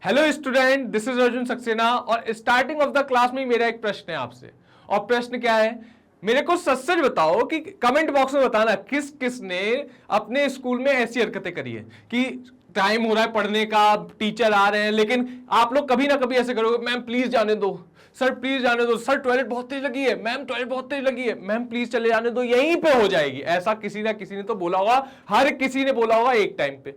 Hello student, this is Arjun Saxena और starting of the class में मेरा एक प्रश्न है आपसे। और प्रश्न क्या है? मेरे को सच सच बताओ कि कमेंट बॉक्स में बताना किस किस ने अपने स्कूल में ऐसी हरकतें करी है कि टाइम हो रहा है पढ़ने का, टीचर आ रहे हैं, लेकिन आप लोग कभी ना कभी ऐसे करोगे, मैम प्लीज जाने दो, सर प्लीज जाने दो, सर टॉयलेट बहुत तेज लगी है, मैम टॉयलेट बहुत तेज लगी है, मैम प्लीज चले जाने दो, यहीं पे हो जाएगी। ऐसा किसी ना किसी ने तो बोला होगा, हर किसी ने बोला होगा एक टाइम पे।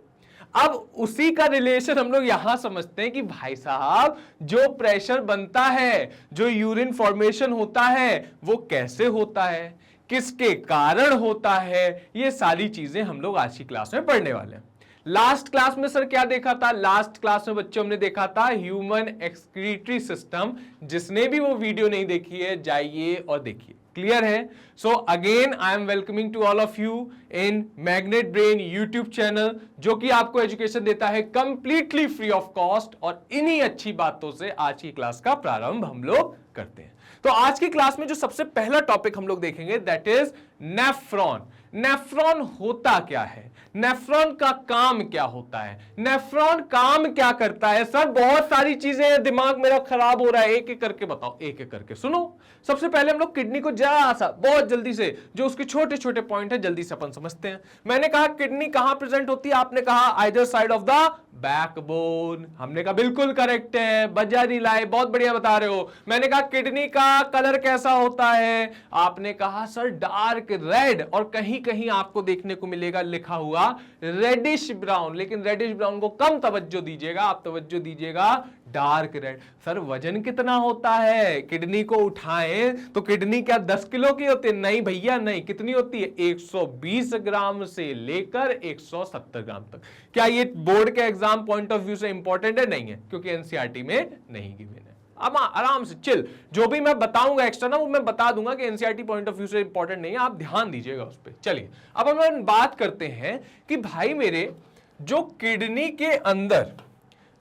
अब उसी का रिलेशन हम लोग यहां समझते हैं कि भाई साहब जो प्रेशर बनता है, जो यूरिन फॉर्मेशन होता है, वो कैसे होता है, किसके कारण होता है, ये सारी चीजें हम लोग आज की क्लास में पढ़ने वाले हैं। लास्ट क्लास में सर क्या देखा था? लास्ट क्लास में बच्चों हमने देखा था ह्यूमन एक्सक्रीटरी सिस्टम। जिसने भी वो वीडियो नहीं देखी है जाइए और देखिए, क्लियर है? So again I am welcoming to all of you in Magnet Brain YouTube channel, जो कि आपको एजुकेशन देता है कंप्लीटली फ्री ऑफ कॉस्ट। और इन्हीं अच्छी बातों से आज की क्लास का प्रारंभ हम लोग करते हैं। तो आज की क्लास में जो सबसे पहला टॉपिक हम लोग देखेंगे दैट इज नेफ्रॉन। नेफ्रॉन होता क्या है, नेफ्रॉन का काम क्या होता है, नेफ्रॉन काम क्या करता है? सर बहुत सारी चीजें हैं, दिमाग मेरा खराब हो रहा है, एक एक करके बताओ, एक एक करके सुनो। सबसे पहले हम लोग किडनी को जरा सा बहुत जल्दी से, जो उसके छोटे छोटे पॉइंट है, जल्दी से अपन समझते हैं। मैंने कहा किडनी कहां प्रेजेंट होती है, आपने कहा either side of the backbone. हमने कहा बिल्कुल करेक्ट है, बजारी लाए, बहुत बढ़िया बता रहे हो। मैंने कहा किडनी का कलर कैसा होता है, आपने कहा सर डार्क रेड, और कहीं कहीं आपको देखने को मिलेगा लिखा हुआ रेडिश ब्राउन, लेकिन रेडिश ब्राउन को कम तवज्जो दीजिएगा, आप तवज्जो दीजिएगा डार्क रेड। सर वजन कितना होता है? किडनी को उठाएं तो किडनी क्या 10 किलो की होती है? नहीं भैया नहीं, कितनी होती है? 120 ग्राम से लेकर 170 ग्राम तक। क्या ये बोर्ड के एग्जाम पॉइंट ऑफ व्यू से इंपॉर्टेंट है? नहीं है, क्योंकि एनसीईआरटी में नहीं गिवन है। अब आराम से चिल, जो भी मैं बताऊंगा एक्स्ट्रा ना वो मैं बता दूंगा कि एनसीईआरटी पॉइंट ऑफ व्यू से इंपॉर्टेंट नहीं है, आप ध्यान दीजिएगा उस पर। चलिए अब हम बात करते हैं कि भाई मेरे जो किडनी के अंदर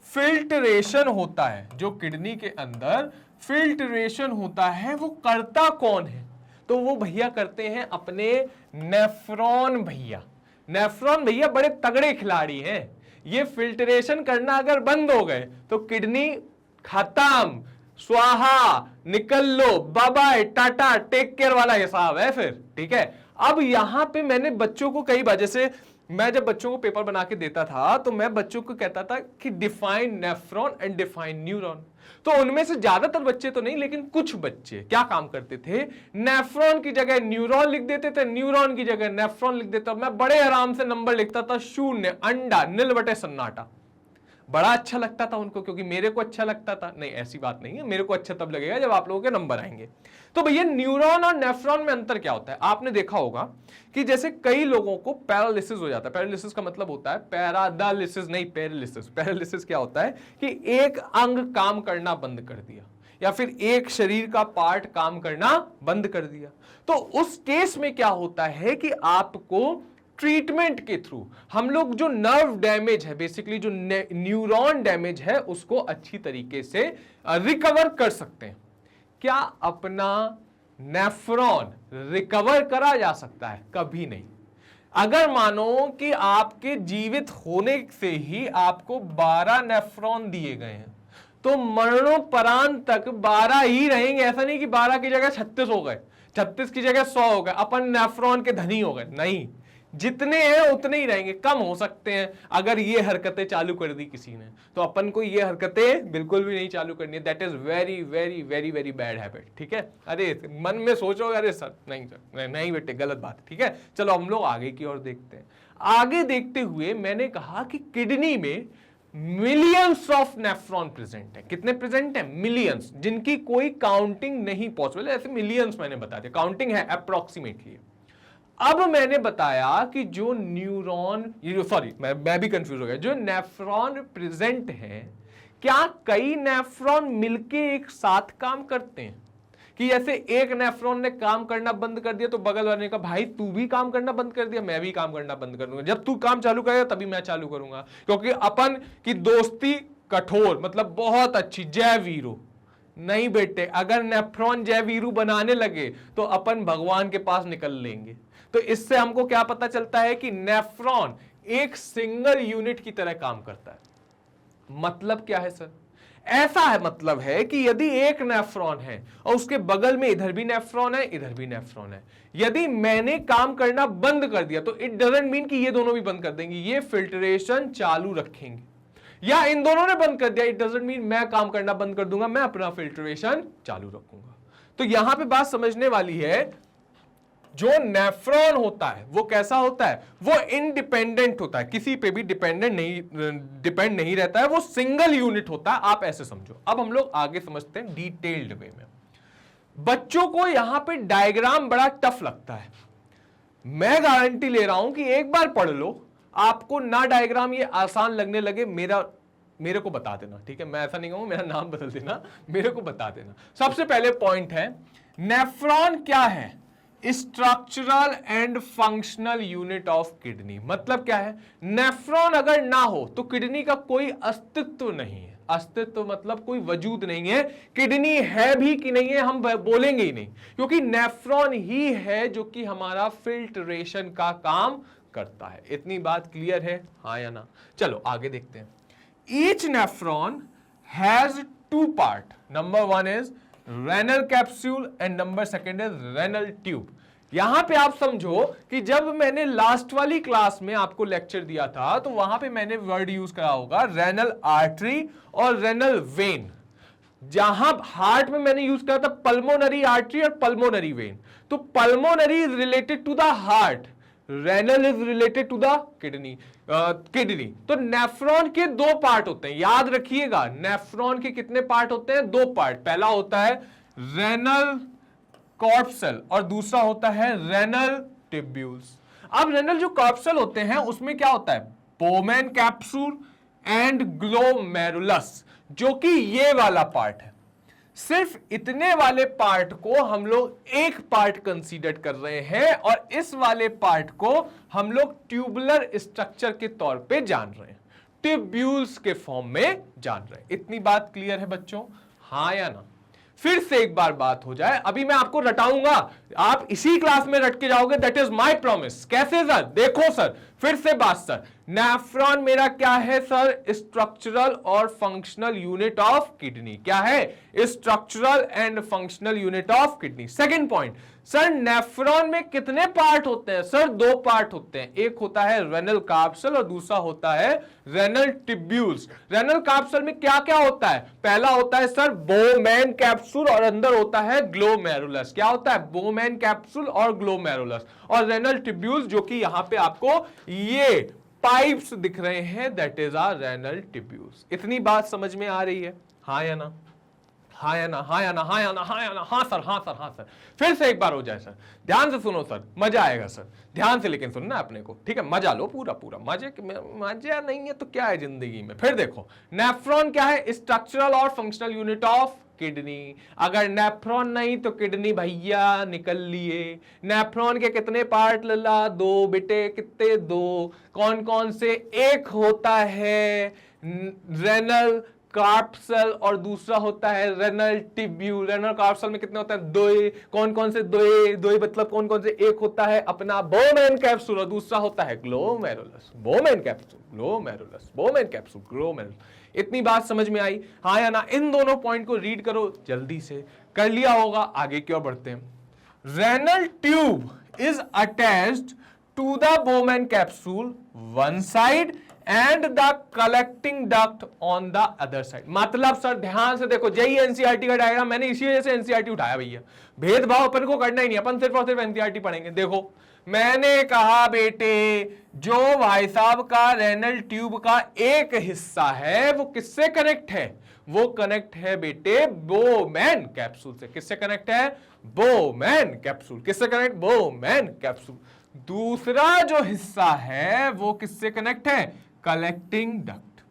फिल्ट्रेशन होता है, जो किडनी के अंदर फिल्ट्रेशन होता है, वो करता कौन है? तो वो भैया करते हैं अपने नेफ्रॉन भैया। नेफ्रॉन भैया बड़े तगड़े खिलाड़ी हैं। ये फिल्ट्रेशन करना अगर बंद हो गए तो किडनी खत्म, स्वाहा, निकल लो, bye bye, tata, take care वाला हिसाब है फिर। ठीक है, अब यहां पे मैंने बच्चों को कई बार, जैसे मैं जब बच्चों को पेपर बना के देता था तो मैं बच्चों को कहता था कि define nephron and define neuron. तो उनमें से ज्यादातर बच्चे तो नहीं, लेकिन कुछ बच्चे क्या काम करते थे, नेफ्रॉन की जगह न्यूरॉन लिख देते थे, न्यूरॉन की जगह नेफ्रॉन लिख देता। मैं बड़े आराम से नंबर लिखता था, शून्य, अंडा, नील बटे सन्नाटा। बड़ा अच्छा लगता था उनको, क्योंकि मेरे को अच्छा लगता था। नहीं ऐसी बात नहीं है, मेरे को अच्छा तब लगेगा जब आप लोगों के नंबर आएंगे। तो भैया न्यूरॉन और नेफ्रॉन में अंतर क्या होता है? आपने देखा होगा कि जैसे कई लोगों को पैरालिसिस हो जाता है। पैरालिसिस का मतलब होता है पैरालिसिस नहीं, पैरालिसिस। पैरालिसिस क्या होता है कि एक अंग काम करना बंद कर दिया, या फिर एक शरीर का पार्ट काम करना बंद कर दिया। तो उस केस में क्या होता है कि आपको ट्रीटमेंट के थ्रू हम लोग जो नर्व डैमेज है, बेसिकली जो न्यूरॉन डैमेज है, उसको अच्छी तरीके से रिकवर कर सकते हैं। क्या अपना नेफ्रॉन रिकवर करा जा सकता है? कभी नहीं। अगर मानो कि आपके जीवित होने से ही आपको 12 नेफ्रॉन दिए गए हैं, तो मरणोपरांत तक 12 ही रहेंगे। ऐसा नहीं कि 12 की जगह 36 हो गए, 36 की जगह 100 हो गए, अपन नेफ्रॉन के धनी हो गए। नहीं, जितने हैं उतने ही रहेंगे, कम हो सकते हैं। अगर ये हरकतें चालू कर दी किसी ने, तो अपन को ये हरकतें बिल्कुल भी नहीं चालू करनी है। That is very very very very bad habit. ठीक है, अरे मन में सोचोगे अरे सर नहीं सर नहीं बेटे गलत बात। ठीक है, चलो हम लोग आगे की ओर देखते हैं। आगे देखते हुए मैंने कहा कि किडनी में मिलियंस ऑफ नेफ्रॉन प्रेजेंट है। कितने प्रेजेंट है? मिलियंस, जिनकी कोई काउंटिंग नहीं पॉसिबल है। ऐसे मिलियंस मैंने बता दिया, काउंटिंग है अप्रोक्सीमेटली। अब मैंने बताया कि जो न्यूरॉन, सॉरी मैं भी कंफ्यूज हो गया, जो नेफ्रॉन प्रेजेंट है, क्या कई नेफ्रॉन मिलके एक साथ काम करते हैं? कि जैसे एक नेफ्रॉन ने काम करना बंद कर दिया तो बगल वाले का भाई तू भी काम करना बंद कर दिया, मैं भी काम करना बंद कर दूंगा। जब तू काम चालू करेगा तभी मैं चालू करूंगा, क्योंकि अपन की दोस्ती कठोर, मतलब बहुत अच्छी, जय वीरू। नहीं बेटे, अगर नेफ्रॉन जय वीरू बनाने लगे तो अपन भगवान के पास निकल लेंगे। तो इससे हमको क्या पता चलता है कि नेफ्रॉन एक सिंगल यूनिट की तरह काम करता है। मतलब क्या है सर? ऐसा है मतलब है कि यदि एक नेफ्रॉन है और उसके बगल में इधर भी नेफ्रॉन है, इधर भी नेफ्रॉन है, यदि मैंने काम करना बंद कर दिया तो इट डजंट मीन कि ये दोनों भी बंद कर देंगे, ये फिल्ट्रेशन चालू रखेंगे। या इन दोनों ने बंद कर दिया, इट डजंट मीन मैं काम करना बंद कर दूंगा, मैं अपना फिल्ट्रेशन चालू रखूंगा। तो यहां पे बात समझने वाली है, जो नेफ्रॉन होता है वो कैसा होता है? वो इंडिपेंडेंट होता है, किसी पे भी डिपेंड नहीं रहता है, वो सिंगल यूनिट होता है, आप ऐसे समझो। अब हम लोग आगे समझते हैं डिटेल्ड वे में। बच्चों को यहां पे डायग्राम बड़ा टफ लगता है, मैं गारंटी ले रहा हूं कि एक बार पढ़ लो, आपको ना डायग्राम ये आसान लगने लगे, मेरे को बता देना, ठीक है? मैं ऐसा नहीं कहूंगा मेरा नाम बदल देना, मेरे को बता देना। सबसे पहले पॉइंट है, नेफ्रॉन क्या है? Structural and functional unit of kidney. मतलब क्या है? नेफ्रॉन अगर ना हो तो किडनी का कोई अस्तित्व नहीं है। अस्तित्व मतलब कोई वजूद नहीं है। किडनी है भी कि नहीं है हम बोलेंगे ही नहीं, क्योंकि नेफ्रॉन ही है जो कि हमारा फिल्ट्रेशन का काम करता है। इतनी बात क्लियर है, हाँ या ना? चलो आगे देखते हैं। Each nephron has two part, number one is renal capsule and number second is renal tube. यहां पे आप समझो कि जब मैंने लास्ट वाली क्लास में आपको लेक्चर दिया था तो वहां पे मैंने वर्ड यूज करा होगा रेनल आर्टरी और रेनल वेन। जहां हार्ट में मैंने यूज करा था पल्मोनरी आर्टरी और पल्मोनरी वेन। तो pulmonary is related to the heart, renal is related to the kidney. तो नेफ्रॉन के दो पार्ट होते हैं, याद रखिएगा। नेफ्रॉन के कितने पार्ट होते हैं? दो पार्ट। पहला होता है रेनल कॉर्पसल और दूसरा होता है रेनल टिब्यूल्स। अब रेनल जो कॉर्पसल होते हैं उसमें क्या होता है? बोमेन कैप्सूल एंड ग्लोमेरुलस, जो कि ये वाला पार्ट है। सिर्फ इतने वाले पार्ट को हम लोग एक पार्ट कंसीडर कर रहे हैं और इस वाले पार्ट को हम लोग ट्यूबुलर स्ट्रक्चर के तौर पे जान रहे हैं, ट्यूब्यूल्स के फॉर्म में जान रहे हैं। इतनी बात क्लियर है बच्चों, हाँ या ना? फिर से एक बार बात हो जाए, अभी मैं आपको रटाऊंगा, आप इसी क्लास में रट के जाओगे, दैट इज माय प्रॉमिस। कैसे सर? देखो सर, फिर से बात सर, नेफ्रॉन मेरा क्या है सर? स्ट्रक्चरल और फंक्शनल यूनिट ऑफ किडनी। क्या है? Structural and functional unit of kidney. Second point, sir nephron में कितने पार्ट होते हैं? सर दो पार्ट होते हैं, एक होता है रेनल कार्पसल और दूसरा होता है रेनल टिब्यूल्स। रेनल कार्पसल में क्या क्या होता है? पहला होता है सर बोमेन कैप्सूल और अंदर होता है ग्लोमेरुलस। क्या होता है? बोमेन कैप्सूल और ग्लोमेरुलस। और रेनल टिब्यूल्स जो कि यहां पे आपको ये पाइप्स दिख रहे हैं, that is our renal tubules. इतनी बात समझ में आ रही है, हाँ या ना? हाँ या ना? हाँ या ना? हाँ या ना? हाँ या ना? हाँ सर, हाँ सर, हाँ सर। फिर से एक बार हो जाए सर, ध्यान से सुनो सर, मजा आएगा सर, ध्यान से लेकिन सुनना अपने को, ठीक है? मजा लो पूरा पूरा, मजा नहीं है तो क्या है जिंदगी में? फिर देखो, नेफ्रॉन क्या है? स्ट्रक्चरल और फंक्शनल यूनिट ऑफ किडनी। अगर नेफ्रॉन नहीं तो किडनी भैया निकल लिए। नेफ्रॉन के कितने पार्ट लला? दो बेटे। कितने? दो। कौन कौन से? एक होता है रेनल कार्पसल और दूसरा होता है रेनल टिब्यूल। रेनल कार्पसल में कितने होते हैं? दो। कौन कौन से? दो मतलब कौन कौन से? एक होता है अपना बोमेन कैप्सूल और दूसरा होता है glomerulus. Bowman capsule, glomerulus, Bowman capsule, glomerulus. इतनी बात समझ में आई, हाँ या ना? इन दोनों पॉइंट को रीड करो जल्दी से, कर लिया होगा। आगे क्यों बढ़ते हैं। Renal tube is attached to the Bowman capsule one side and the collecting duct on the other side. मतलब सर ध्यान से देखो, यही एनसीईआरटी का डायग्राम, मैंने इसी वजह से एनसीईआरटी उठाया भैया। भेदभाव अपन को करना ही नहीं, अपन सिर्फ और सिर्फ एनसीईआरटी पढ़ेंगे। देखो मैंने कहा बेटे, जो भाई साहब का रेनल ट्यूब का एक हिस्सा है वो किससे कनेक्ट है? वो कनेक्ट है बेटे बोमेन कैप्सूल से। किससे कनेक्ट है? Bowman capsule. किससे कनेक्ट? Bowman capsule. दूसरा जो हिस्सा है वो किससे कनेक्ट है? Collecting duct.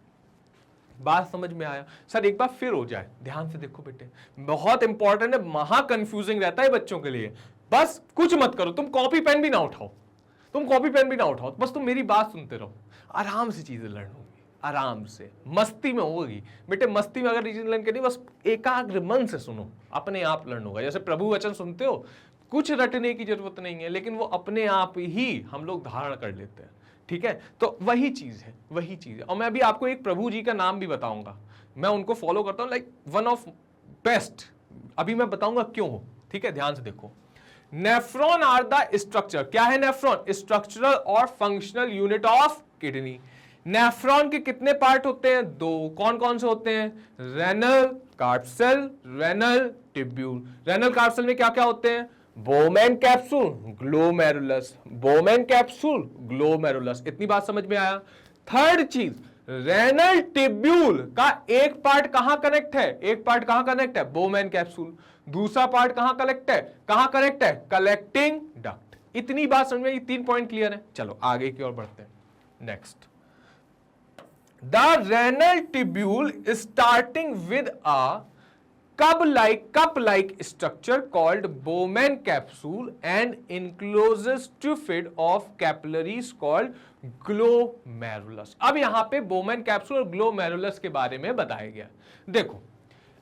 बात समझ में आया सर? एक बार फिर हो जाए, ध्यान से देखो बेटे, बहुत इंपॉर्टेंट है, महा कंफ्यूजिंग रहता है बच्चों के लिए। बस कुछ मत करो, तुम कॉपी पेन भी ना उठाओ, बस तुम मेरी बात सुनते रहो, आराम से चीजें लर्न होगी, आराम से मस्ती में होगी बेटे। मस्ती में अगर चीजें लर्न करनी, बस एकाग्र मन से सुनो, अपने आप लर्न होगा। जैसे प्रभु वचन सुनते हो, कुछ रटने की जरूरत नहीं है, लेकिन वो अपने आप ही हम लोग धारण कर लेते हैं, ठीक है, तो वही चीज है, वही चीज है। और मैं अभी आपको एक प्रभु जी का नाम भी बताऊंगा, मैं उनको फॉलो करता हूं, लाइक वन ऑफ बेस्ट। अभी मैं बताऊंगा क्यों हो, ठीक है, ध्यान से देखो। नेफ्रॉन आर द स्ट्रक्चर, क्या है नेफ्रॉन? स्ट्रक्चरल और functional unit of kidney. Nephron के कितने पार्ट होते हैं? दो। कौन कौन से होते हैं? Renal corpuscle, renal tubule. Renal corpuscle में क्या क्या होते हैं? Bowman capsule, glomerulus, Bowman capsule, glomerulus. इतनी बात समझ में आया? थर्ड चीज, रेनल टिब्यूल का एक पार्ट कहां कनेक्ट है? एक पार्ट कहां कनेक्ट है? Bowman capsule. दूसरा पार्ट कहां कनेक्ट है? कहां कनेक्ट है? Collecting duct. इतनी बात समझ में? ये 3 पॉइंट क्लियर है। चलो आगे की ओर बढ़ते हैं। Next, the renal tubule starting with a cup like structure called Bowman capsule and encloses tufid of capillaries called glomerulus। अब यहां पे Bowman capsule और glomerulus के बारे में बताया गया। देखो,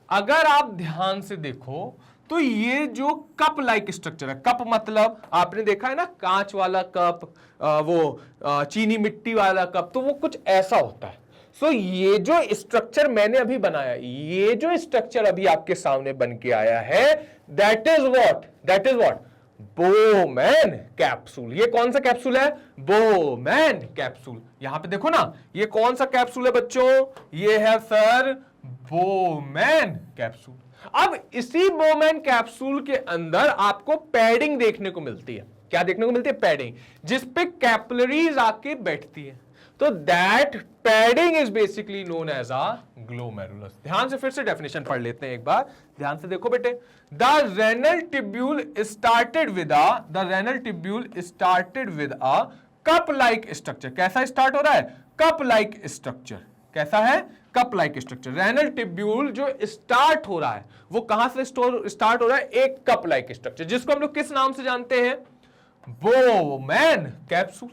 अगर आप ध्यान से देखो तो ये जो कप लाइक स्ट्रक्चर है, कप मतलब आपने देखा है ना, कांच वाला कप, वो चीनी मिट्टी वाला कप, तो वो कुछ ऐसा होता है। सो ये जो स्ट्रक्चर मैंने अभी बनाया, ये जो स्ट्रक्चर अभी आपके सामने बन के आया है, that is what? Bowman capsule. ये कौन सा कैप्सूल है? Bowman capsule. यहां पे देखो ना, ये कौन सा कैप्सूल है बच्चों? ये है सर बोमैन कैप्सूल। अब इसी बोमैन कैप्सूल के अंदर आपको पैडिंग देखने को मिलती है। क्या देखने को मिलती है? पैडिंग, जिसपे कैपिलरीज आके बैठती है। तो that padding is basically known as a glomerulus. ध्यान से फिर से डेफिनेशन पढ़ लेते हैं एक बार, ध्यान से देखो बेटे। The renal tubule started with a cup like structure. कैसा स्टार्ट हो रहा है? Cup like structure. कैसा है? Cup like structure. Renal tubule जो स्टार्ट हो रहा है वो कहां से स्टार्ट हो रहा है? एक कप लाइक स्ट्रक्चर, जिसको हम लोग किस नाम से जानते हैं? Bowman capsule.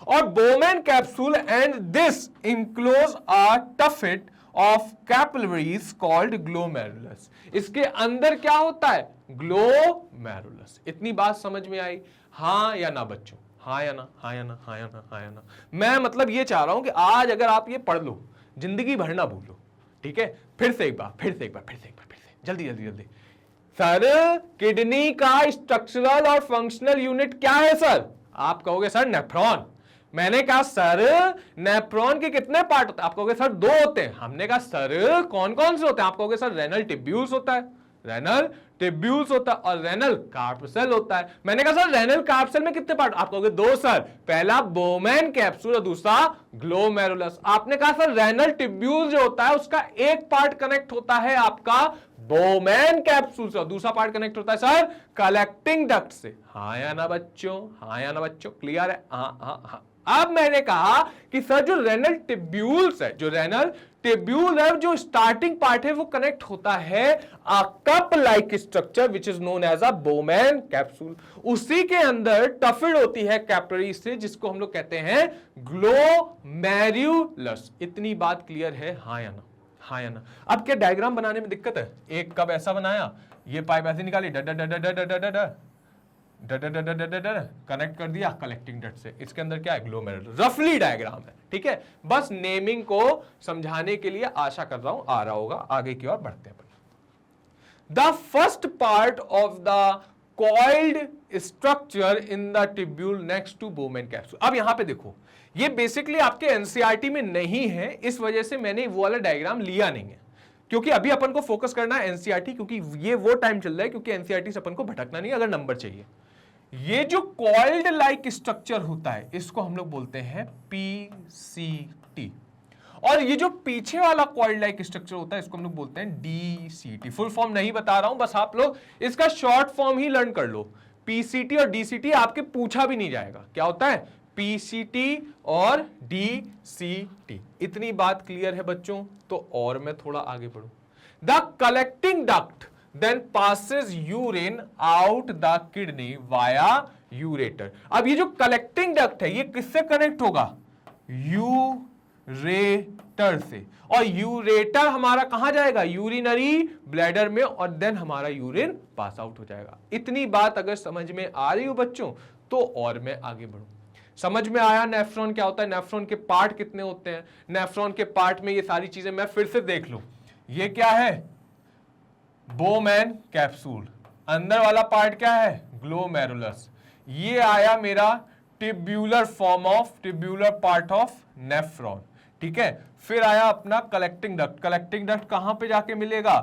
और Bowman capsule and this enclose a tuft of capillaries called glomerulus. इसके अंदर क्या होता है? ग्लोमेरुलस। इतनी बात समझ में आई? हां या ना बच्चों? हां या ना? हां या ना? हां या ना? हां या ना? मैं मतलब ये चाह रहा हूं कि आज अगर आप ये पढ़ लो, जिंदगी भर ना भूलो, ठीक है? फिर से एक बार, जल्दी सर, किडनी का स्ट्रक्चरल और फंक्शनल यूनिट क्या है सर? आप कहोगे सर नेफ्रॉन। मैंने कहा सर नेफ्रॉन के कितने पार्ट होते हैं? आप कहोगे सर 2 होते हैं। हमने कहा सर कौन कौन से होते हैं? आप कहोगे सर रेनल टिब्यूल्स होता है, रेनल टिब्यूल्स होता है और रेनल कार्पसेल होता है। मैंने कहा सर रेनल कार्पसेल में कितने पार्ट? आप कहोगे 2 सर, पहला बोमैन कैप्सूल और दूसरा ग्लोमेरुलस। आपने कहा सर रेनल टिब्यूल जो होता है उसका एक पार्ट कनेक्ट होता है आपका बोमैन कैप्सूल से और दूसरा पार्ट कनेक्ट होता है सर कलेक्टिंग डक्ट से। हाँ या ना बच्चों? हाँ या ना बच्चों? क्लियर है? हाँ हाँ हाँ। अब मैंने कहा कि सर जो रेनल टिब्यूल्स है, जो रेनल टिब्यूल है, जो स्टार्टिंग पार्ट है वो कनेक्ट होता है a cup like structure which is known as a Bowman capsule. उसी के अंदर टफिड होती है कैपिलरी से, जिसको हम लोग कहते हैं ग्लोमेरुलस। इतनी बात क्लियर है? हाँ या ना? हाँ या ना? अब क्या डायग्राम बनाने में दिक्कत है? एक कप ऐसा बनाया, ये पाइप ऐसे निकाली, कनेक्ट कर दिया कलेक्टिंग डक्ट से। इसके अंदर क्या है? ग्लोमेरुलस। रफली डायग्राम है, ठीक है? बस नेमिंग को समझाने के लिए आशा कर रहा हूं आ रहा होगा। आगे की ओर बढ़ते हैं। The first part of the coiled structure in the tubule next to Bowman capsule. अब यहां पे देखो, ये बेसिकली आपके एनसीईआरटी में नहीं है, इस वजह से मैंने वो वाला डायग्राम लिया नहीं है, क्योंकि अभी अपन को फोकस करना है एनसीईआरटी, क्योंकि ये वो टाइम चल रहा है क्योंकि एनसीईआरटी से अपन को भटकना नहीं अगर नंबर चाहिए। ये जो कॉइल्ड लाइक स्ट्रक्चर होता है इसको हम लोग बोलते हैं पीसीटी, और ये जो पीछे वाला कॉइल्ड लाइक स्ट्रक्चर होता है इसको हम लोग बोलते हैं डीसीटी। फुल फॉर्म नहीं बता रहा हूं, बस आप लोग इसका शॉर्ट फॉर्म ही लर्न कर लो। पीसीटी और डीसीटी आपके पूछा भी नहीं जाएगा क्या होता है, पीसीटी और डीसीटी। इतनी बात क्लियर है बच्चों? तो और मैं थोड़ा आगे बढ़ूं। The collecting duct then passes urine out the kidney via ureter। अब ये जो कलेक्टिंग डक्ट है ये किससे कनेक्ट होगा? यूरेटर से, और यूरेटर हमारा कहां जाएगा? यूरिनरी ब्लैडर में, और देन हमारा यूरिन पास आउट हो जाएगा। इतनी बात अगर समझ में आ रही हो बच्चों तो और मैं आगे बढ़ूं। समझ में आया नेफ्रॉन क्या होता है, नेफ्रॉन के पार्ट कितने होते हैं, नेफ्रॉन के पार्ट में ये सारी चीजें मैं फिर से देख लूं। ये क्या है, बोमैन कैप्सूल, अंदर वाला पार्ट क्या है, ग्लोमेरुलस, ये आया मेरा tubular form of, tubular part of nephron, ठीक है। फिर आया अपना कलेक्टिंग डक्ट, कलेक्टिंग डक्ट कहां पे जाके मिलेगा,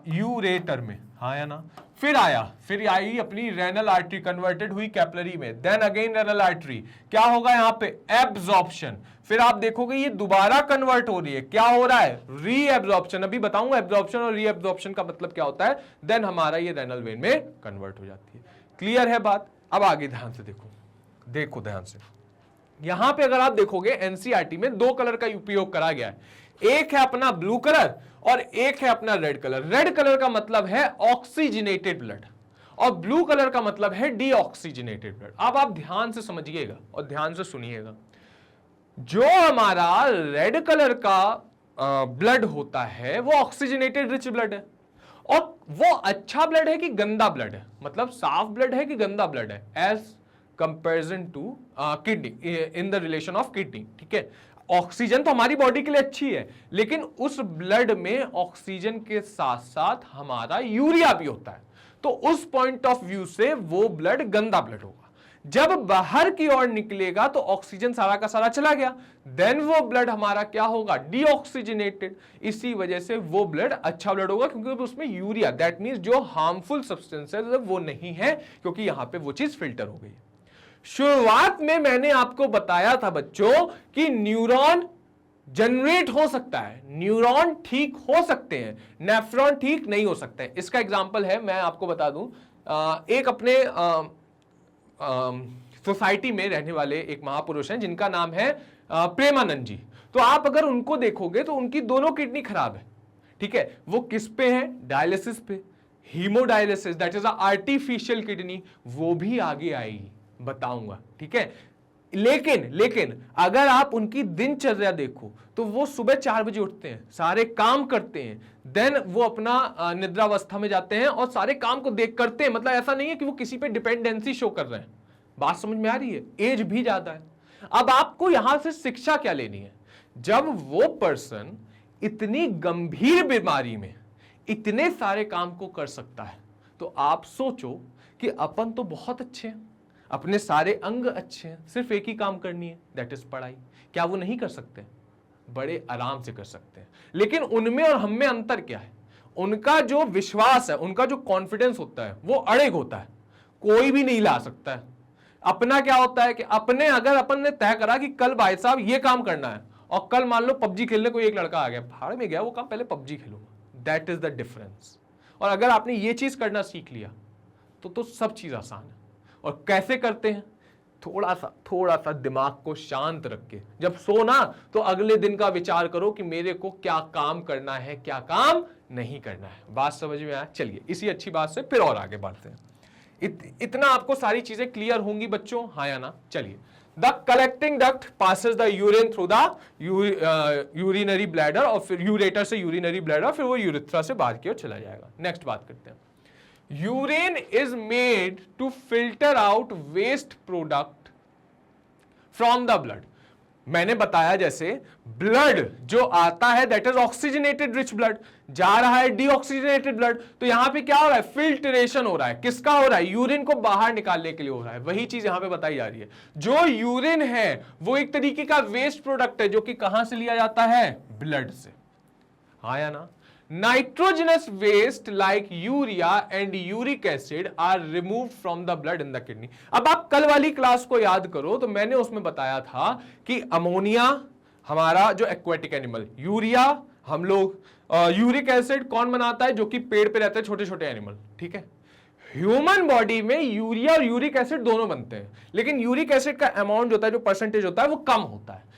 यूरेटर में, हाँ या ना। फिर आई अपनी रेनल आर्टरी, कन्वर्टेड हुई कैपिलरी में, देन अगेन रेनल आर्टरी, क्या होगा यहाँ पे, एब्जॉर्प्शन। फिर आप देखोगे ये दोबारा कन्वर्ट हो रही है, क्या हो रहा है, रीएब्जॉर्प्शन, अभी बताऊंगा एब्जॉर्प्शन और रीएब्जॉर्प्शन का मतलब क्या होता है, देन हमारा ये रेनल वेन में कन्वर्ट हो जाती है। क्लियर है बात। अब आगे ध्यान से देखो ध्यान से, यहां पे अगर आप देखोगे एनसीईआरटी में दो कलर का उपयोग करा गया है, एक है अपना ब्लू कलर और एक है अपना रेड कलर। रेड कलर का मतलब है ऑक्सीजनेटेड ब्लड और ब्लू कलर का मतलब है डीऑक्सीजनेटेड ब्लड। अब आप ध्यान से समझिएगा और ध्यान से सुनिएगा, जो हमारा रेड कलर का ब्लड होता है वो ऑक्सीजनेटेड रिच ब्लड है, और वो अच्छा ब्लड है कि गंदा ब्लड है, मतलब साफ ब्लड है कि गंदा ब्लड है, as comparison to kidney, in the relation of kidney, ठीक है। ऑक्सीजन तो हमारी बॉडी के लिए अच्छी है, लेकिन उस ब्लड में ऑक्सीजन के साथ साथ हमारा यूरिया भी होता है, तो उस पॉइंट ऑफ व्यू से वो ब्लड गंदा ब्लड होगा। जब बाहर की ओर निकलेगा तो ऑक्सीजन सारा का सारा चला गया, देन वो ब्लड हमारा क्या होगा, डीऑक्सीजनेटेड। इसी वजह से वो ब्लड अच्छा ब्लड होगा, क्योंकि उसमें यूरिया, दैट मींस जो हार्मफुल सब्सटेंसेस वो नहीं है, क्योंकि यहां पे वो चीज फिल्टर हो गई। शुरुआत में मैंने आपको बताया था बच्चों कि न्यूरॉन जनरेट हो सकता है, न्यूरॉन ठीक हो सकते हैं, नेफ्रॉन ठीक नहीं हो सकते हैं। इसका एग्जांपल है, मैं आपको बता दूं, एक अपने सोसाइटी में रहने वाले एक महापुरुष हैं जिनका नाम है प्रेमानंद जी। तो आप अगर उनको देखोगे तो उनकी दोनों किडनी खराब है, ठीक है। वो किस पे है, डायलिसिस पे, haemodialysis, that is artificial kidney, वो भी आगे आएगी, बताऊंगा, ठीक है। लेकिन अगर आप उनकी दिनचर्या देखो तो वो सुबह 4 बजे उठते हैं, सारे काम करते हैं, देन वो अपना निद्रावस्था में जाते हैं और सारे काम को देख करते हैं। मतलब ऐसा नहीं है कि वो किसी पे डिपेंडेंसी शो कर रहे हैं। बात समझ में आ रही है, एज भी ज्यादा है। अब आपको यहां से शिक्षा क्या लेनी है, जब वो पर्सन इतनी गंभीर बीमारी में इतने सारे काम को कर सकता है, तो आप सोचो कि अपन तो बहुत अच्छे हैं, अपने सारे अंग अच्छे हैं, सिर्फ एक ही काम करनी है, दैट इज पढ़ाई। क्या वो नहीं कर सकते, बड़े आराम से कर सकते हैं। लेकिन उनमें और हम में अंतर क्या है, उनका जो विश्वास है, उनका जो कॉन्फिडेंस होता है वो अड़ेग होता है, कोई भी नहीं ला सकता है। अपना क्या होता है कि अपने, अगर अपन ने तय करा कि कल भाई साहब ये काम करना है, और कल मान लो पबजी खेलने कोई एक लड़का आ गया, भाड़ में गया वो काम, पहले पबजी खेलूंगा, दैट इज द डिफरेंस। और अगर आपने ये चीज करना सीख लिया तो सब चीज आसान है। और कैसे करते हैं, थोड़ा सा दिमाग को शांत रख के, जब सोना तो अगले दिन का विचार करो कि मेरे को क्या काम करना है, क्या काम नहीं करना है। बात समझ में आया। चलिए इसी अच्छी बात से फिर और आगे बढ़ते हैं। इतना आपको सारी चीजें क्लियर होंगी बच्चों, हाँ या ना। चलिए, the collecting duct passes the urine through the urinary bladder, और फिर यूरेटर से यूरिनरी ब्लैडर, फिर वो यूरिथ्रा से बाहर की ओर चला जाएगा। नेक्स्ट बात करते हैं। Urine is made to filter out waste product from the blood. मैंने बताया जैसे ब्लड जो आता है that is oxygenated rich blood, जा रहा है डीऑक्सीजनेटेड ब्लड, तो यहां पे क्या हो रहा है, फिल्ट्रेशन हो रहा है। किसका हो रहा है, यूरिन को बाहर निकालने के लिए हो रहा है। वही चीज यहां पे बताई जा रही है। जो यूरिन है वो एक तरीके का वेस्ट प्रोडक्ट है, जो कि कहां से लिया जाता है, ब्लड से, हाँ या ना। Nitrogenous waste like urea and uric acid are removed from the blood in the kidney. अब आप कल वाली क्लास को याद करो तो मैंने उसमें बताया था कि अमोनिया हमारा जो एक्वेटिक एनिमल, यूरिया हम लोग, यूरिक एसिड कौन बनाता है, जो कि पेड़ पे रहते हैं छोटे छोटे एनिमल, ठीक है। ह्यूमन बॉडी में यूरिया और यूरिक एसिड दोनों बनते हैं, लेकिन यूरिक एसिड का अमाउंट होता है, जो परसेंटेज होता है वो कम होता है।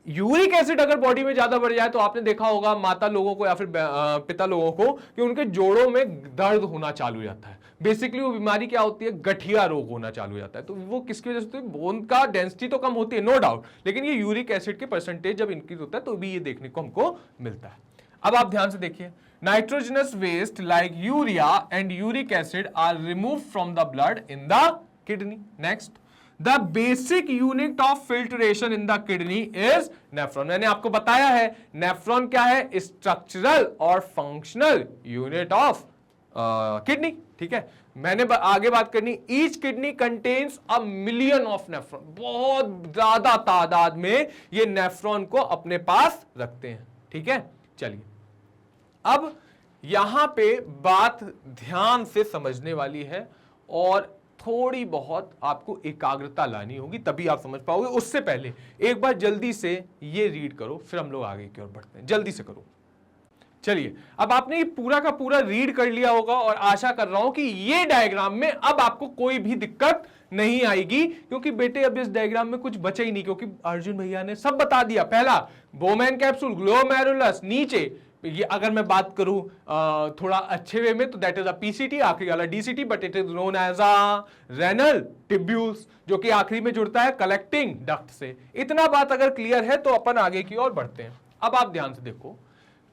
यूरिक एसिड अगर बॉडी में ज्यादा बढ़ जाए तो आपने देखा होगा माता लोगों को या फिर पिता लोगों को कि उनके जोड़ों में दर्द होना चालू हो जाता है। बेसिकली वो बीमारी क्या होती है, गठिया रोग होना चालू हो जाता है। तो वो किसकी वजह से होती है, बोन का डेंसिटी तो कम होती है, नो डाउट, लेकिन ये यूरिक एसिड के परसेंटेज जब इंक्रीज होता है तो भी ये देखने को हमको मिलता है। अब आप ध्यान से देखिए, nitrogenous waste like urea and uric acid are remove from the blood in the kidney. Next, the basic unit of filtration in the kidney is nephron. मैंने आपको बताया है नेफ्रॉन क्या है, स्ट्रक्चरल और फंक्शनल यूनिट ऑफ किडनी। ठीक है, मैंने आगे बात करनी, each kidney contains a million of nephron, बहुत ज्यादा तादाद में ये नेफ्रॉन को अपने पास रखते हैं। ठीक है, चलिए अब यहां पे बात ध्यान से समझने वाली है और थोड़ी बहुत आपको एकाग्रता लानी होगी, तभी आप समझ पाओगे। उससे पहले एक बार जल्दी से ये रीड करो, फिर हम लोग आगे की ओर बढ़ते हैं। जल्दी से करो। चलिए, अब आपने ये पूरा का पूरा रीड कर लिया होगा और आशा कर रहा हूं कि ये डायग्राम में अब आपको कोई भी दिक्कत नहीं आएगी, क्योंकि बेटे अब इस डायग्राम में कुछ बचा ही नहीं, क्योंकि अर्जुन भैया ने सब बता दिया। पहला बोमेन कैप्सूल, ग्लोमेरुलस, नीचे ये अगर मैं बात करूं थोड़ा अच्छे वे में तो दैट इज अ पीसीटी, आखिरी वाला DCT, but it is known as a renal tubules, जो कि आखिरी में जुड़ता है कलेक्टिंग डक्ट से। इतना बात अगर क्लियर है तो अपन आगे की ओर बढ़ते हैं। अब आप ध्यान से देखो,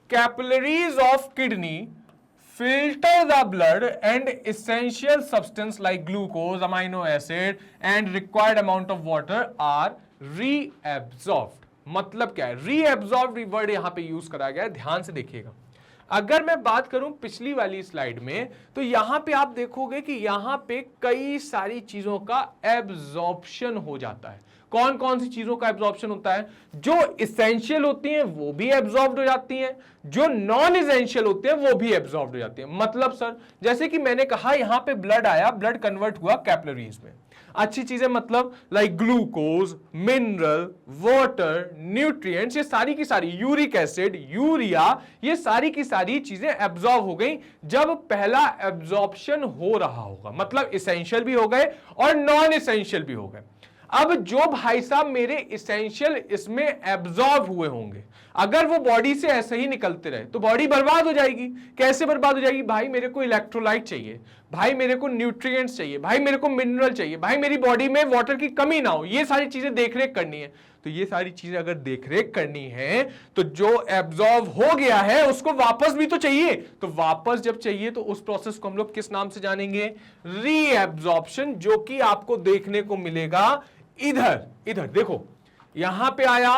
capillaries of kidney filter the blood and essential substance like glucose, amino acid and required amount of water are reabsorbed। मतलब क्या है, रीएब्सॉर्ब वर्ड यहां पे यूज करा गया है, ध्यान से देखिएगा। अगर मैं बात करूं पिछली वाली स्लाइड में, तो यहां पे आप देखोगे कि यहां पे कई सारी चीजों का एब्जॉर्प्शन हो जाता है। कौन कौन सी चीजों का एब्जॉर्प्शन होता है? जो इसेंशियल होती हैं वो भी एब्जॉर्ब्ड हो जाती हैं, जो नॉन इसेंशियल होते हैं वो भी एब्जॉर्ब्ड हो जाती हैं। मतलब सर, जैसे कि मैंने कहा यहां पे ब्लड आया, ब्लड कन्वर्ट हुआ कैपिलरीज में, अच्छी चीजें मतलब like glucose, mineral, water, nutrients, ये सारी की सारी, यूरिक एसिड, यूरिया, ये सारी की सारी चीजें एब्जॉर्ब हो गई जब पहला एब्जॉर्प्शन हो रहा होगा। मतलब इसेंशियल भी हो गए और नॉन इसेंशियल भी हो गए। अब जो भाई साहब मेरे इसेंशियल इसमें एब्जॉर्ब हुए होंगे, अगर वो बॉडी से ऐसे ही निकलते रहे तो बॉडी बर्बाद हो जाएगी। कैसे बर्बाद हो जाएगी? भाई मेरे को इलेक्ट्रोलाइट चाहिए, भाई मेरे को न्यूट्रिएंट्स चाहिए, भाई मेरे को मिनरल चाहिए, भाई मेरी बॉडी में वाटर की कमी ना हो, ये सारी चीजें देखरेख करनी है। तो ये सारी चीजें अगर देखरेख करनी है तो जो एब्जॉर्ब हो गया है उसको वापस भी तो चाहिए। तो वापस जब चाहिए तो उस प्रोसेस को हम लोग किस नाम से जानेंगे? रीएब्जॉर्प्शन, जो कि आपको देखने को मिलेगा इधर। इधर देखो, यहां पे आया,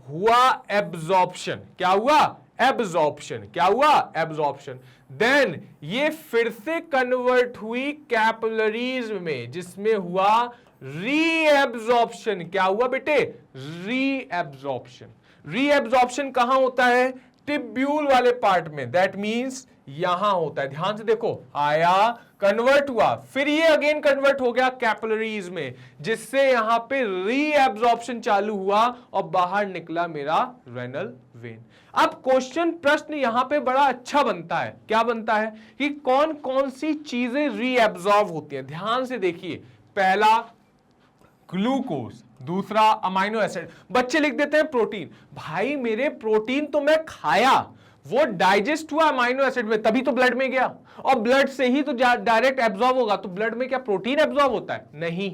हुआ एब्जॉर्प्शन। क्या हुआ? एब्जॉर्प्शन। क्या हुआ? एब्जॉर्प्शन। देन ये फिर से कन्वर्ट हुई कैपिलरीज में, जिसमें हुआ रीएब्जॉर्प्शन। क्या हुआ बेटे? रीएब्जॉर्प्शन। रीएब्जॉर्प्शन कहां होता है? टिब्यूल वाले पार्ट में, दैट मींस यहां होता है। ध्यान से देखो, आया, कन्वर्ट हुआ, फिर ये अगेन कन्वर्ट हो गया कैपिलरीज में, जिससे यहां पे रीएब्जॉर्प्शन चालू हुआ और बाहर निकला मेरा रेनल वेन। अब क्वेश्चन, प्रश्न यहां पे बड़ा अच्छा बनता है। क्या बनता है? कि कौन कौन सी चीजें रीएब्जॉर्ब होती हैं। ध्यान से देखिए, पहला ग्लूकोज, दूसरा अमाइनो एसिड। बच्चे लिख देते हैं प्रोटीन। भाई मेरे प्रोटीन तो मैं खाया, वो डाइजेस्ट हुआ अमाइनो एसिड में, तभी तो ब्लड में गया, और ब्लड से ही तो डायरेक्ट एब्जॉर्ब होगा। तो ब्लड में क्या प्रोटीन एब्जॉर्ब होता है? नहीं।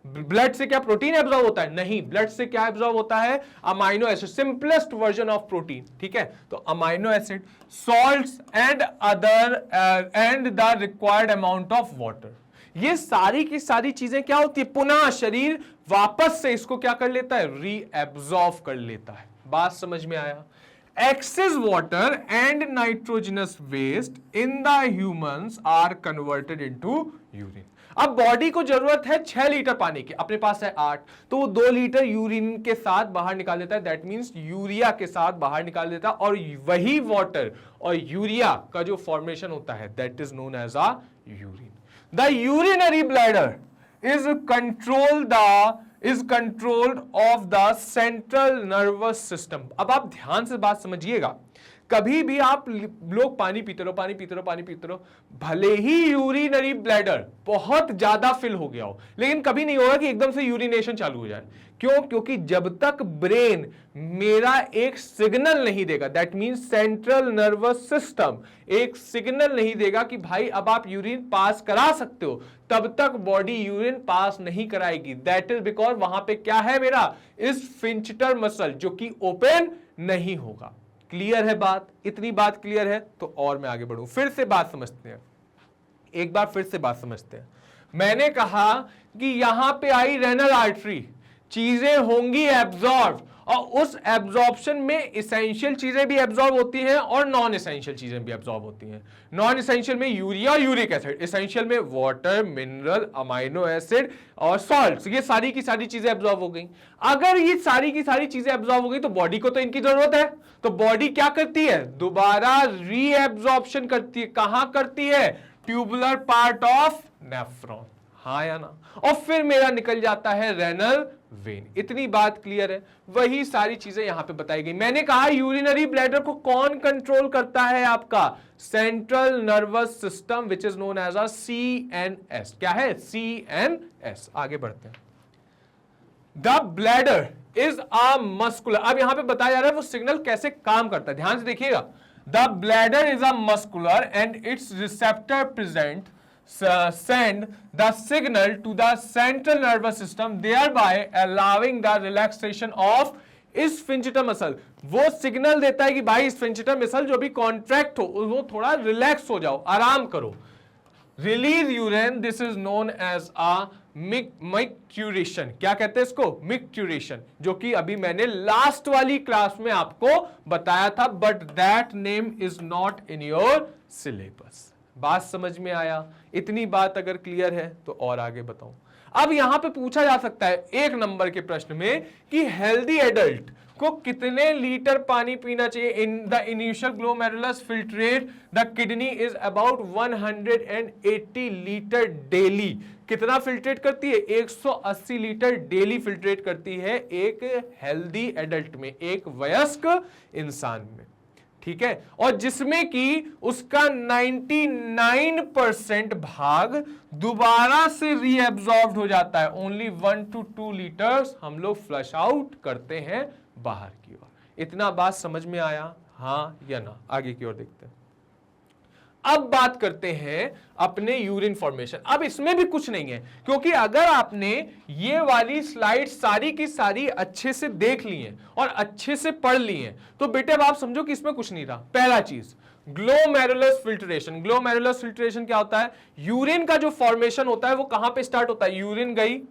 ब्लड से क्या प्रोटीन एब्जॉर्ब होता है? नहीं। ब्लड से क्या एब्जॉर्ब होता है? Amino acid, simplest version of protein. ठीक है, तो amino acid, salts and other and the required amount of water. ये सारी की सारी चीजें क्या होती है? पुनः शरीर वापस से इसको क्या कर लेता है? रीएब्जॉर्ब कर लेता है। बात समझ में आया? Excess water and nitrogenous waste in the humans are converted into urine। अब बॉडी को जरूरत है 6 लीटर पानी की, अपने पास है 8, तो वो 2 लीटर यूरिन के साथ बाहर निकाल देता है, दैट मींस यूरिया के साथ बाहर निकाल देता है। और वही वाटर और यूरिया का जो फॉर्मेशन होता है that is known as a urine. The urinary bladder is controlled of the central nervous system। अब आप ध्यान से बात समझिएगा, कभी भी आप लोग पानी पीते रहो, पानी पीते रहो, पानी पीते रहो, भले ही यूरिनरी ब्लैडर बहुत ज्यादा फिल हो गया हो, लेकिन कभी नहीं होगा कि एकदम से यूरिनेशन चालू हो जाए। क्यों? क्योंकि जब तक ब्रेन मेरा एक सिग्नल नहीं देगा, that means central nervous system एक सिग्नल नहीं देगा कि भाई अब आप यूरिन पास करा सकते हो, तब तक बॉडी यूरिन पास नहीं कराएगी। दैट इज बिकॉज वहां पे क्या है मेरा? इस फिंचटर मसल, जो कि ओपन नहीं होगा। क्लियर है बात? इतनी बात क्लियर है तो और मैं आगे बढ़ूं, फिर से बात समझते हैं, एक बार फिर से बात समझते हैं। मैंने कहा कि यहां पे आई रेनल आर्टरी, चीजें होंगी एब्जॉर्ब, और उस एब्जॉर्प्शन में इसेंशियल चीजें भी एब्जॉर्ब होती हैं और नॉन इसेंशियल चीजें भी एब्जॉर्ब होती हैं। नॉन इसेंशियल में यूरिया, यूरिक एसिड, इसेंशियल में वाटर, मिनरल, अमाइनो एसिड और सॉल्ट्स, ये सारी की सारी चीजें एब्जॉर्ब हो गई। अगर ये सारी की सारी चीजें एब्जॉर्ब हो गई तो बॉडी को तो इनकी जरूरत है, तो बॉडी क्या करती है, दोबारा रीएब्जॉर्प्शन करती है। कहां करती है, ट्यूबुलर पार्ट ऑफ नेफ्रॉन, हाँ या ना, और फिर मेरा निकल जाता है रेनल वेन। इतनी बात क्लियर है, वही सारी चीजें यहां पे बताई गई। मैंने कहा यूरिनरी ब्लैडर को कौन कंट्रोल करता है, आपका central nervous system, which is known as a CNS। क्या है, CNS। आगे बढ़ते हैं। The bladder is a muscular, अब यहां पे बताया जा रहा है वो सिग्नल कैसे काम करता है, ध्यान से देखिएगा। The bladder is a muscular and it's receptor present send the signal to the central nervous system, thereby allowing the relaxation of sphincter muscle. वो सिग्नल देता है कि भाई स्फिंक्टर मसल जो भी कॉन्ट्रैक्ट हो वो थोड़ा रिलैक्स हो जाओ, आराम करो। Release urine, this is known as a micturition. क्या कहते हैं इसको, मिक्ट्यूरेशन, जो कि अभी मैंने लास्ट वाली क्लास में आपको बताया था, but that name is not in your syllabus. बात समझ में आया? इतनी बात अगर क्लियर है तो और आगे बताऊं। अब यहां पे पूछा जा सकता है एक नंबर के प्रश्न में कि हेल्दी एडल्ट को कितने लीटर पानी पीना चाहिए। In the initial glomerulus filtrate the kidney is about 180 litre daily. कितना फिल्ट्रेट करती है, 180 लीटर डेली फिल्ट्रेट करती है एक हेल्दी एडल्ट में, एक वयस्क इंसान में, ठीक है। और जिसमें कि उसका 99% भाग दोबारा से रीएब्जॉर्ब्ड हो जाता है। ओनली 1 to 2 लीटर्स हम लोग फ्लश आउट करते हैं बाहर की ओर। इतना बात समझ में आया, हाँ या ना? आगे की ओर देखते हैं। अब बात करते हैं अपने यूरिन फॉर्मेशन। अब इसमें भी कुछ नहीं है, क्योंकि अगर आपने ये वाली स्लाइड सारी की सारी अच्छे से देख ली हैं और अच्छे से पढ़ ली हैं तो बेटे अब आप समझो कि इसमें कुछ नहीं रहा। पहला चीज ग्लोमेरुलस फिल्ट्रेशन। ग्लोमेरुलस फिल्ट्रेशन क्या होता है, यूरिन का जो फॉर्मेशन होता है वो कहां पे स्टार्ट होता है, यूरिन गई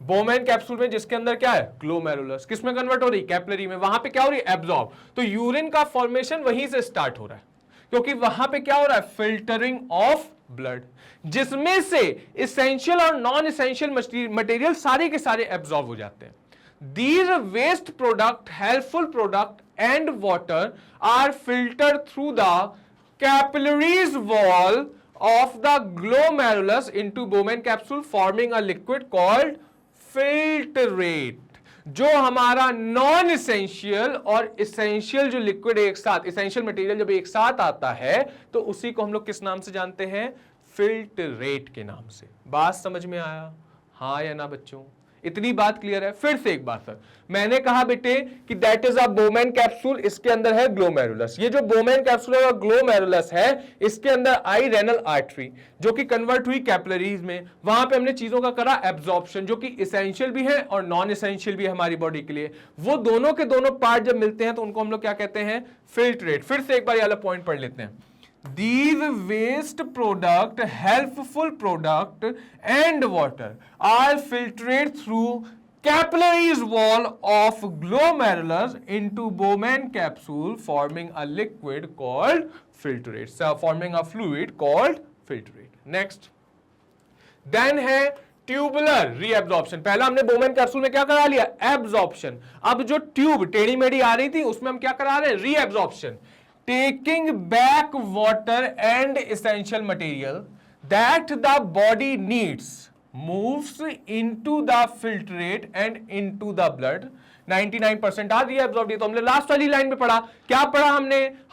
बोमेन कैप्सूल में जिसके अंदर क्या है ग्लोमेरुलस, किसमें कन्वर्ट हो रही, कैपिलरी में, वहां पे क्या हो रही है एब्जॉर्ब। तो यूरिन का फॉर्मेशन वहीं से स्टार्ट हो रहा है, क्योंकि वहां पे क्या हो रहा है फिल्टरिंग ऑफ ब्लड, जिसमें से इसेंशियल और नॉन इसेंशियल मटेरियल सारे के सारे एब्जॉर्ब हो जाते हैं। These waste product, helpful product and water are filtered through the capillaries wall of the glomerulus into Bowman capsule, forming a liquid called filtrate। जो हमारा नॉन इसेंशियल और इसेंशियल जो लिक्विड एक साथ, इसेंशियल मटेरियल जब एक साथ आता है तो उसी को हम लोग किस नाम से जानते हैं, फिल्ट्रेट के नाम से। बात समझ में आया, हाँ या ना बच्चों? इतनी बात क्लियर है? फिर से एक बात सर, मैंने कहा बेटे कि that is a Bowman capsule, इसके अंदर है ग्लोमेरुलस। ये जो बोमेन कैप्सूल और ग्लोमेरुलस है इसके अंदर आई रेनल आर्टरी जो कि कन्वर्ट हुई कैपिलरीज में। वहां पे हमने चीजों का करा एब्जॉर्प्शन, जो कि इसेंशियल भी है और नॉन इसेंशियल भी है हमारी बॉडी के लिए। वो दोनों के दोनों पार्ट जब मिलते हैं तो उनको हम लोग क्या कहते हैं, फिल्ट्रेट। फिर से एक बार ये वाला पॉइंट पढ़ लेते हैं। These waste product, helpful product and water are filtered through capillaries wall of glomerulus into Bowman capsule, forming a liquid called filtrate, so forming a fluid called filtrate. Next, then है tubular reabsorption. पहला हमने Bowman capsule में क्या करा लिया, absorption. अब जो tube टेढ़ी मेढ़ी आ रही थी उसमें हम क्या करा रहे हैं, reabsorption. Taking back water and essential material that the body needs moves into the filtrate and into the blood। 99% आ रीएब्जॉर्ब। तो हमने लास्ट वाली लाइन में पढ़ा, क्या पढ़ा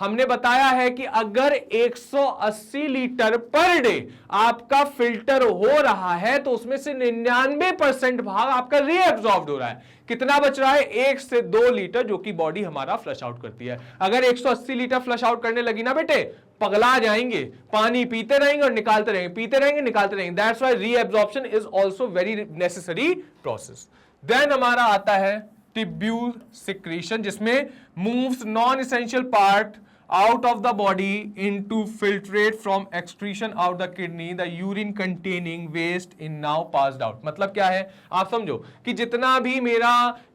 हमने बताया है कि अगर 180 लीटर पर डे आपका फिल्टर हो रहा है तो उसमें से 99% भाग आपका रीएब्जॉर्ब हो रहा है। कितना बच रहा है, 1 से 2 लीटर, जो कि बॉडी हमारा फ्लश आउट करती है। अगर 180 लीटर फ्लश आउट करने लगी ना बेटे, पगला जाएंगे, पानी पीते रहेंगे और निकालते रहेंगे, पीते रहेंगे निकालते रहेंगे। That's why reabsorption is also very necessary process. Then हमारा आता है टिब्यूल सिक्रीशन, जिसमें moves non essential part out of the body into filtrate from excretion out the kidney the urine containing waste in now passed out। मतलब क्या है आप समझो कि जितना भी मेरा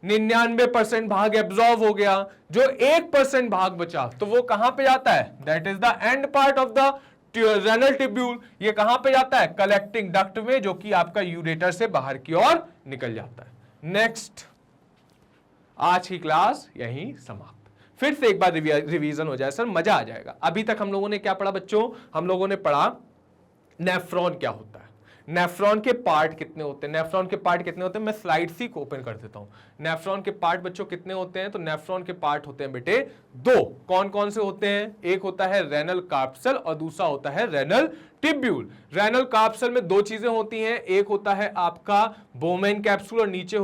99% भाग एब्जॉर्व हो गया, जो 1% भाग बचा तो वो कहां पे जाता है, that is the end part of the renal tubule. ये कहां पे जाता है, कलेक्टिंग डक्ट में, जो कि आपका यूरेटर से बाहर की ओर निकल जाता है। नेक्स्ट, आज की क्लास यहीं समाप्त। फिर से एक बार रिवीजन हो जाए सर, मजा आ जाएगा। अभी तक हम लोगों ने क्या पढ़ा बच्चों, हम लोगों ने पढ़ा नेफ्रॉन क्या होता है, नेफ्रॉन के पार्ट कितने होते हैं, नेफ्रॉन के पार्ट कितने होते हैं, मैं स्लाइड सी को ओपन कर देता हूं। नेफ्रॉन के पार्ट बच्चों कितने होते हैं, तो नेफ्रॉन के पार्ट होते हैं बेटे दो। कौन कौन से होते हैं, एक होता है रेनल कार्पसल और दूसरा होता है रेनल ट्यूब्यूल। रेनल कार्पसल में दो चीजें होती हैं, एक होता है आपका बोमेन कैप्सूल और नीचे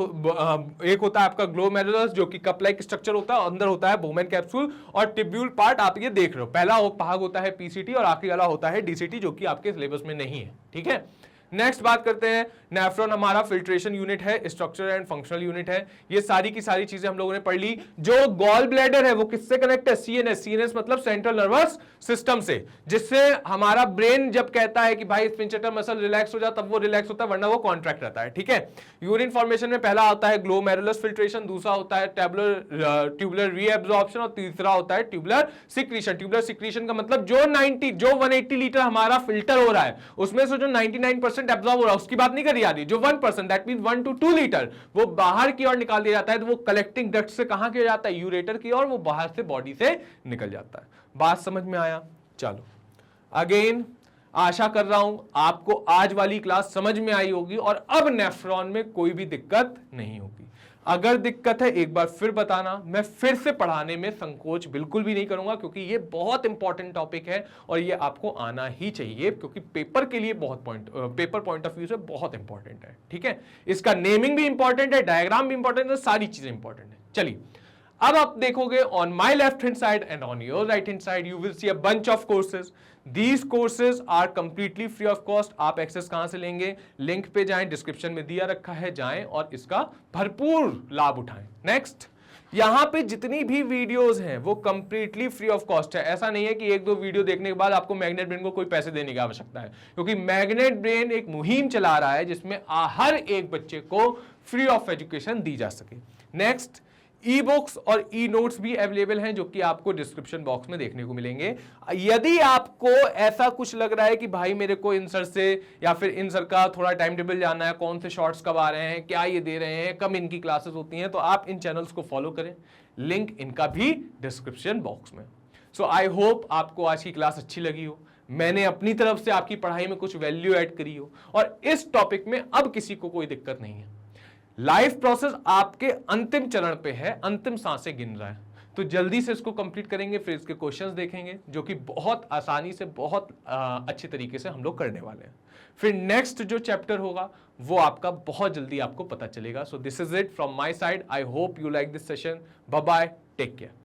एक होता है आपका ग्लोमेरुलस जो कि कप लाइक स्ट्रक्चर होता है, अंदर होता है बोमेन कैप्सूल। और ट्यूब्यूल पार्ट आप ये देख रहे हो, पहला भाग होता है पीसीटी और आखिरी वाला होता है डीसीटी, जो कि आपके सिलेबस में नहीं है। ठीक है, नेक्स्ट बात करते हैं, नेफ्रॉन हमारा फिल्ट्रेशन यूनिट है, स्ट्रक्चर एंड फंक्शनल यूनिट है। ये सारी की सारी चीजें हम लोगों ने पढ़ ली। जो गॉल ब्लैडर है वो किससे कनेक्ट है, सीएनएस। सीएनएस मतलब सेंट्रल नर्वस सिस्टम से, जिससे हमारा ब्रेन जब कहता है कि भाई स्फिंक्टर मसल रिलैक्स हो जा, तब वो रिलैक्स होता है, वरना वो कॉन्ट्रैक्ट रहता है। ठीक है, यूरिन फॉर्मेशन में पहला आता है ग्लोमेरुलस फिल्ट्रेशन, दूसरा होता है ट्यूबुलर रीएब्जॉर्प्शन और तीसरा होता है ट्यूबुलर सिक्रीशन। ट्यूबुलर सिक्रीशन का मतलब जो 180 लीटर हमारा फिल्टर हो रहा है उसमें से जो 99% एब्जॉर्ब हो रहा है उसकी बात नहीं करी जा रही, जो 1% दैट मींस 1 to 2 लीटर वो बाहर की ओर निकाल दिया जाता है। तो वो कलेक्टिंग डक्ट से कहां किया जाता है, यूरेटर की ओर, वो बाहर से बॉडी से निकल जाता है। बात समझ में आया? चलो अगेन आशा कर रहा हूं आपको आज वाली क्लास समझ में आई होगी और अब नेफ्रॉन में कोई भी दिक्कत नहीं होगी। अगर दिक्कत है एक बार फिर बताना, मैं फिर से पढ़ाने में संकोच बिल्कुल भी नहीं करूंगा, क्योंकि ये बहुत इंपॉर्टेंट टॉपिक है और ये आपको आना ही चाहिए, क्योंकि पेपर के लिए पेपर पॉइंट ऑफ व्यू से बहुत इंपॉर्टेंट है। ठीक है, इसका नेमिंग भी इंपॉर्टेंट है, डायग्राम भी इंपॉर्टेंट है, सारी चीजें इंपॉर्टेंट है। चलिए अब आप देखोगे on my left hand side and on your right hand side you will see a bunch of courses. These courses are completely free of cost. आप एक्सेस कहां से लेंगे, लिंक पे जाएं, डिस्क्रिप्शन में दिया रखा है, जाएं और इसका भरपूर लाभ उठाएं। नेक्स्ट, यहां पे जितनी भी वीडियोस हैं वो कंप्लीटली फ्री ऑफ कॉस्ट है। ऐसा नहीं है कि एक दो वीडियो देखने के बाद आपको मैग्नेट ब्रेन को कोई पैसे देने की आवश्यकता है, क्योंकि मैग्नेट ब्रेन एक मुहिम चला रहा है जिसमें हर एक बच्चे को फ्री ऑफ एजुकेशन दी जा सके। नेक्स्ट, ई बुक्स और ई नोट्स भी अवेलेबल हैं, जो कि आपको डिस्क्रिप्शन बॉक्स में देखने को मिलेंगे। यदि आपको ऐसा कुछ लग रहा है कि भाई मेरे को इन सर से या फिर इन सर का थोड़ा टाइम टेबल जानना है, कौन से शॉर्ट्स कब आ रहे हैं, क्या ये दे रहे हैं, कब इनकी क्लासेस होती हैं, तो आप इन चैनल्स को फॉलो करें, लिंक इनका भी डिस्क्रिप्शन बॉक्स में। सो आई होप आपको आज की क्लास अच्छी लगी हो, मैंने अपनी तरफ से आपकी पढ़ाई में कुछ वैल्यू ऐड करी हो और इस टॉपिक में अब किसी को कोई दिक्कत नहीं है। लाइफ प्रोसेस आपके अंतिम चरण पे है, अंतिम सांसें गिन रहा है, तो जल्दी से इसको कंप्लीट करेंगे, फिर इसके क्वेश्चंस देखेंगे जो कि बहुत आसानी से बहुत अच्छे तरीके से हम लोग करने वाले हैं। फिर नेक्स्ट जो चैप्टर होगा वो आपका बहुत जल्दी आपको पता चलेगा। So this is it from my side. I hope you like this session. Bye bye, take care.